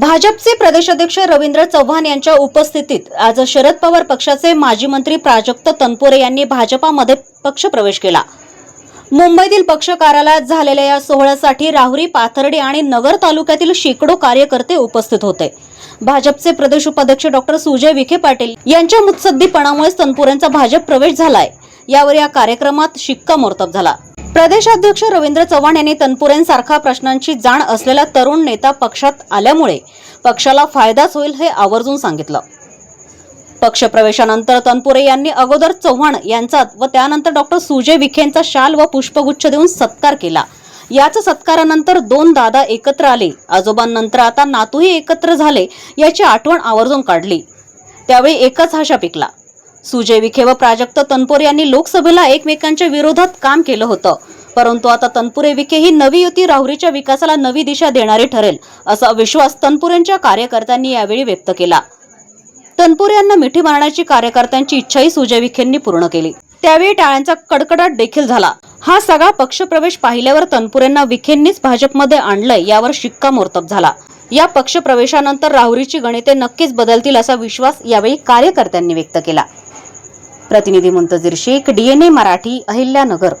भाजपचे प्रदेशाध्यक्ष रवींद्र चव्हाण यांच्या उपस्थितीत आज शरद पवार पक्षाचे माजी मंत्री प्राजक्त तनपुरे यांनी भाजपामध्ये पक्षप्रवेश केला। मुंबईतील पक्ष कार्यालयात झालेल्या या सोहळ्यासाठी राहुरी, पाथर्डी आणि नगर तालुक्यातील शेकडो कार्यकर्ते उपस्थित होते। भाजपचे प्रदेश उपाध्यक्ष डॉक्टर सुजय विखे पाटील यांच्या मुत्सद्दीपणामुळे तनपुरेंचा भाजप प्रवेश झालाय, यावर या कार्यक्रमात शिक्कामोर्तब झाला। प्रदेशाध्यक्ष रवींद्र चव्हाण यांनी तनपुरेंसारखा प्रश्नांची जाण असलेला तरुण नेता पक्षात आल्यामुळे पक्षाला फायदाच होईल हे आवर्जून सांगितलं। पक्षप्रवेशानंतर तनपुरे यांनी अगोदर चव्हाण यांचा व त्यानंतर डॉक्टर सुजय विखेंचा शाल व पुष्पगुच्छ देऊन सत्कार केला। याच सत्कारानंतर दोन दादा एकत्र आले, आजोबांनंतर आता नातूही एकत्र झाले याची आठवण आवर्जून काढली। त्यावेळी एकच आशा पिकला। सुजय विखे व प्राजक्त तनपुरे यांनी लोकसभेला एकमेकांच्या विरोधात काम केलं होतं, परंतु आता तनपुरे विखे ही नवी युती राहुरीच्या विकासाला नवी दिशा देणारी ठरेल असा विश्वास तनपुरेंच्या कार्यकर्त्यांनी यावेळी व्यक्त केला। तनपुरे यांना मिठी मारण्याची कार्यकर्त्यांची इच्छाही सुजय विखेंनी पूर्ण केली। त्यावेळी टाळ्यांचा कडकडाट देखील झाला। हा सगळा पक्षप्रवेश पाहिल्यावर तनपुरेंना विखेंनीच भाजपमध्ये आणलंय यावर शिक्कामोर्तब झाला। या पक्षप्रवेशानंतर राहुरीची गणिते नक्कीच बदलतील असा विश्वास यावेळी कार्यकर्त्यांनी व्यक्त केला। प्रतिनिधी मुंतजीर शेख, DNA मराठी, अहिल्यानगर।